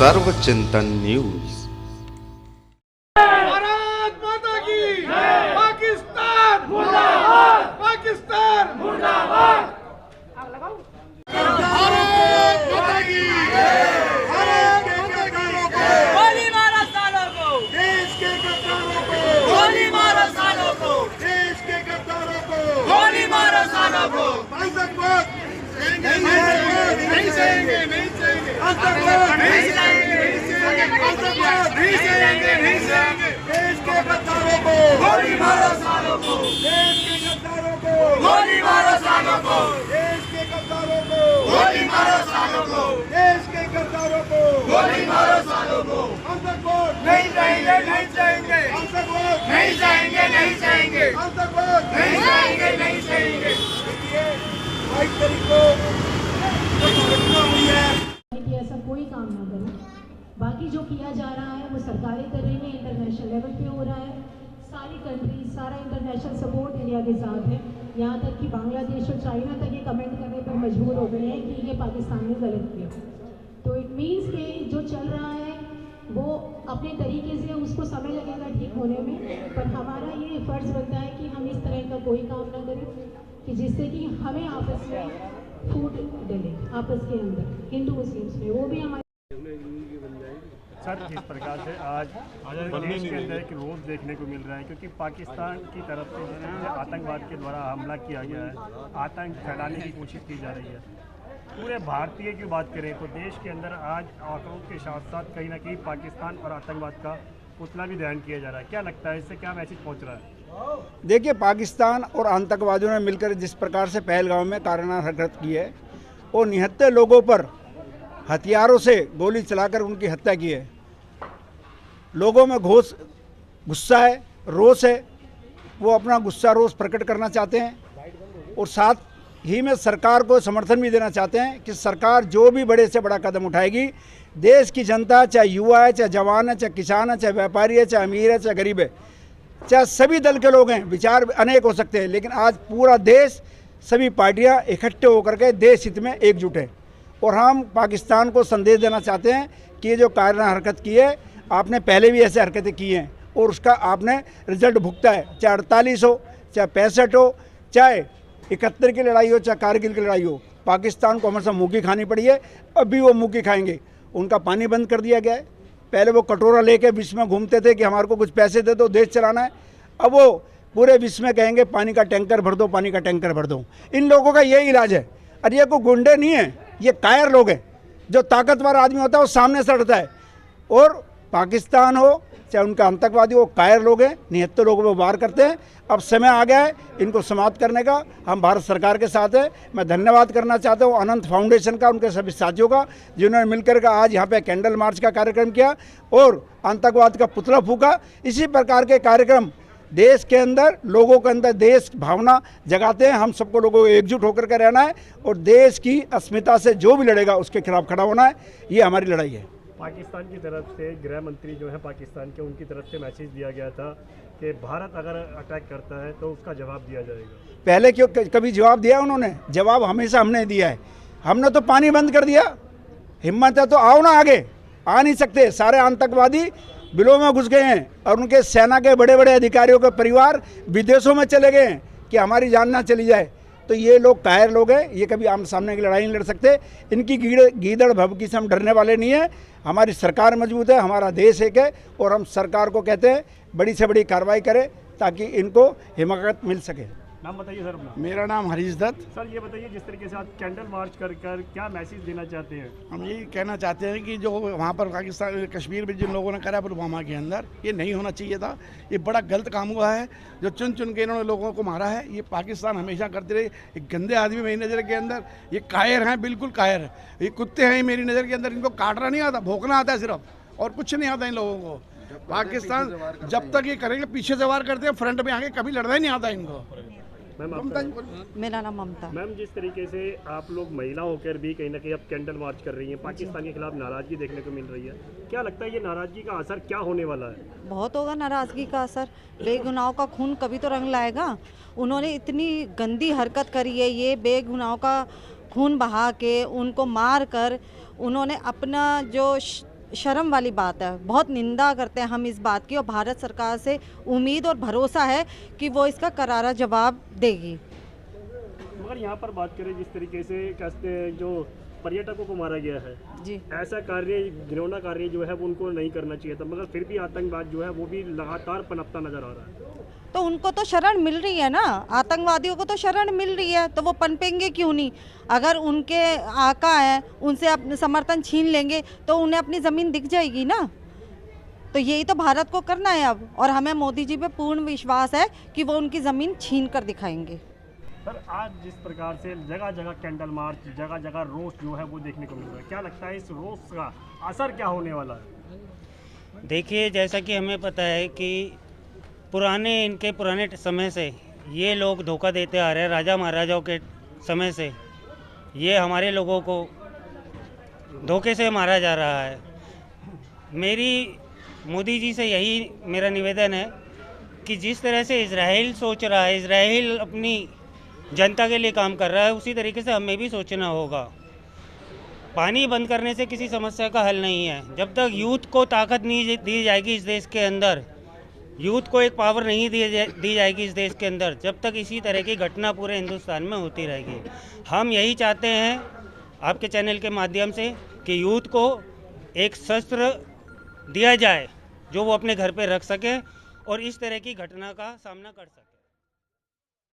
सर्वचिंतन news. Bharat माता की पाकिस्तान मुर्दाबाद, पाकिस्तान मुर्दाबाद। भारत माता की, भारत माता की। गोली मारो सालों को, देश के गद्दारों को, गोली मारो सालों को, देश के गद्दारों को, गोली मारो सालों को। आतंकवाद नहीं सहेंगे, नहीं सहेंगे, आतंकवाद नहीं सहेंगे, आतंकवाद नहीं सहेंगे, नहीं सहेंगे। देश के गद्दारों को गोली मारो सालों को, देश के गद्दारों को, गोली मारो सालों को, देश के गद्दारों को, गोली मारो सालों को, देश के गद्दारों को, गोली मारो सालों को। आतंकवाद नहीं जाएंगे, नहीं जाएंगे, आतंकवाद नहीं जाएंगे, नहीं जाएंगे, आतंकवाद नहीं जाएंगे, नहीं जाएंगे। देखिए 22 तारीख को जो घटना हुई है कि ऐसा कोई काम ना करें। बाकी जो किया जा रहा है वो सरकारें कर रही हैं, इंटरनेशनल लेवल पे हो रहा है। सारी कंट्रीज, सारा इंटरनेशनल सपोर्ट इंडिया के साथ है। यहाँ तक कि बांग्लादेश और चाइना तक ये कमेंट करने पर मजबूर हो गए हैं कि ये पाकिस्तान ने गलत किया। तो इट मीन्स कि जो चल रहा है वो अपने तरीके से, उसको समय लगेगा ठीक होने में, पर हमारा ये फ़र्ज़ बनता है कि हम इस तरह का कोई काम ना करें कि जिससे कि हमें आपस में फूट डले, आपस के अंदर हिंदू मुस्लिम्स में, वो भी हमारे। सर, जिस प्रकार से आज देश के अंदर एक रोज़ देखने को मिल रहा है, क्योंकि पाकिस्तान की तरफ से जिस तरह से आतंकवाद के द्वारा हमला किया गया है, आतंक फैलाने की कोशिश की जा रही है। पूरे भारतीय की बात करें तो देश के अंदर आज आंकड़ों के साथ साथ कहीं ना कहीं पाकिस्तान और आतंकवाद का पुतला भी दहन किया जा रहा है। क्या लगता है, इससे क्या मैसेज पहुँच रहा है? देखिए, पाकिस्तान और आतंकवादियों ने मिलकर जिस प्रकार से पहलगाम में काराना हरकत की है और 79 लोगों पर हथियारों से गोली चलाकर उनकी हत्या की है। लोगों में गुस्सा है, रोष है, वो अपना गुस्सा रोष प्रकट करना चाहते हैं और साथ ही में सरकार को समर्थन भी देना चाहते हैं कि सरकार जो भी बड़े से बड़ा कदम उठाएगी, देश की जनता, चाहे युवा है, चाहे जवान है, चाहे किसान है, चाहे व्यापारी है, चाहे अमीर है, चाहे गरीब है, चाहे सभी दल के लोग हैं, विचार अनेक हो सकते हैं, लेकिन आज पूरा देश, सभी पार्टियां इकट्ठे होकर के देश हित में एकजुट है। और हम पाकिस्तान को संदेश देना चाहते हैं कि ये जो कायराना हरकत की है, आपने पहले भी ऐसे हरकतें की हैं और उसका आपने रिजल्ट भुगता है, चाहे 48 हो, चाहे 65 हो, चाहे 71 की लड़ाई हो, चाहे कारगिल की लड़ाई हो। पाकिस्तान को हमेशा मुँह की खानी पड़ी है, अब भी वो मुँह की खाएंगे। उनका पानी बंद कर दिया गया है। पहले वो कटोरा लेके विश्व में घूमते थे कि हमारे को कुछ पैसे दे दो, देश चलाना है। अब वो पूरे विश्व में कहेंगे पानी का टैंकर भर दो, पानी का टैंकर भर दो। इन लोगों का यही इलाज है। और ये कोई गुंडे नहीं है, ये कायर लोग हैं। जो ताकतवर आदमी होता है वो सामने से लड़ता है, और पाकिस्तान हो चाहे उनका आतंकवादी हो, कायर लोग हैं, 79 लोगों पर वार करते हैं। अब समय आ गया है इनको समाप्त करने का। हम भारत सरकार के साथ हैं। मैं धन्यवाद करना चाहता हूँ अनंत फाउंडेशन का, उनके सभी साथियों का, जिन्होंने मिलकर के आज यहाँ पे कैंडल मार्च का कार्यक्रम किया और आतंकवाद का पुतला फूका। इसी प्रकार के कार्यक्रम देश के अंदर, लोगों के अंदर देश भावना जगाते हैं। हम सबको लोगों को एकजुट होकर के रहना है और देश की अस्मिता से जो भी लड़ेगा उसके खिलाफ खड़ा होना है। ये हमारी लड़ाई है। पाकिस्तान की तरफ से गृह मंत्री जो है पाकिस्तान के, उनकी तरफ से मैसेज दिया गया था कि भारत अगर अटैक करता है तो उसका जवाब दिया जाएगा। पहले क्यों कभी जवाब दिया उन्होंने? जवाब हमेशा हमने दिया है। हमने तो पानी बंद कर दिया। हिम्मत है तो आओ ना आगे। आ नहीं सकते। सारे आतंकवादी बिलों में घुस गए हैं और उनके सेना के बड़े बड़े अधिकारियों के परिवार विदेशों में चले गए हैं कि हमारी जान ना चली जाए। तो ये लोग कायर लोग हैं, ये कभी आम सामने की लड़ाई नहीं लड़ सकते। इनकी गीदड़ भभकी से हम डरने वाले नहीं हैं। हमारी सरकार मजबूत है, हमारा देश एक है और हम सरकार को कहते हैं बड़ी से बड़ी कार्रवाई करें ताकि इनको हिमाकत मिल सके। नाम बताइए सर अपना। मेरा नाम हरीश दत्त। सर, ये बताइए जिस तरीके से आप कैंडल मार्च कर क्या मैसेज देना चाहते हैं? हम यही कहना चाहते हैं कि जो वहाँ पर पाकिस्तान कश्मीर में जिन लोगों ने करा पुलवामा के अंदर, ये नहीं होना चाहिए था। ये बड़ा गलत काम हुआ है। जो चुन चुन के इन्होंने लोगों को मारा है, ये पाकिस्तान हमेशा करते रहे। एक गंदे आदमी मेरी नज़र के अंदर, ये कायर हैं, बिल्कुल कायर है। ये कुत्ते हैं मेरी नज़र के अंदर। इनको काटना नहीं आता, भोंकना आता है सिर्फ, और कुछ नहीं आता इन लोगों को। पाकिस्तान जब तक ये करेंगे, पीछे से वार करते हैं, फ्रंट में आगे कभी लड़ना ही नहीं आता इनको। मैम, मेरा नाम ममता। मैम, जिस तरीके से आप लोग महिला होकर भी कहीं ना कहीं अब कैंडल मार्च कर रही हैं, पाकिस्तान के खिलाफ नाराजगी देखने को मिल रही है, क्या लगता है ये नाराजगी का असर क्या होने वाला है? बहुत होगा नाराजगी का असर। बेगुनाहों का खून कभी तो रंग लाएगा। उन्होंने इतनी गंदी हरकत करी है, ये बेगुनाहों का खून बहा के, उनको मार कर, उन्होंने अपना जो शर्म वाली बात है। बहुत निंदा करते हैं हम इस बात की और भारत सरकार से उम्मीद और भरोसा है कि वो इसका करारा जवाब देगी। मगर यहाँ पर बात करें जिस तरीके से कहते हैं जो पर्यटकों को मारा गया है जी, ऐसा कार्य घिनौना कार्य जो है वो उनको नहीं करना चाहिए था, मगर फिर भी आतंकवाद जो है वो भी लगातार पनपता नजर आ रहा है। तो उनको तो शरण मिल रही है ना, आतंकवादियों को तो शरण मिल रही है, तो वो पनपेंगे क्यों नहीं? अगर उनके आका हैं उनसे अपने समर्थन छीन लेंगे तो उन्हें अपनी ज़मीन दिख जाएगी ना। तो यही तो भारत को करना है अब, और हमें मोदी जी पे पूर्ण विश्वास है कि वो उनकी ज़मीन छीन कर दिखाएंगे। सर आज जिस प्रकार से जगह जगह कैंडल मार्च, जगह जगह रोष जो है वो देखने को मिल रहा है, क्या लगता है इस रोष का असर क्या होने वाला है? देखिए, जैसा कि हमें पता है कि इनके पुराने समय से ये लोग धोखा देते आ रहे हैं, राजा महाराजाओं के समय से ये हमारे लोगों को धोखे से मारा जा रहा है। मेरी मोदी जी से यही मेरा निवेदन है कि जिस तरह से इजराइल सोच रहा है, इजराइल अपनी जनता के लिए काम कर रहा है, उसी तरीके से हमें भी सोचना होगा। पानी बंद करने से किसी समस्या का हल नहीं है। जब तक यूथ को ताकत नहीं दी जाएगी इस देश के अंदर, यूथ को एक पावर नहीं दी जाएगी इस देश के अंदर, जब तक इसी तरह की घटना पूरे हिंदुस्तान में होती रहेगी। हम यही चाहते हैं आपके चैनल के माध्यम से कि यूथ को एक शस्त्र दिया जाए जो वो अपने घर पे रख सके और इस तरह की घटना का सामना कर सके।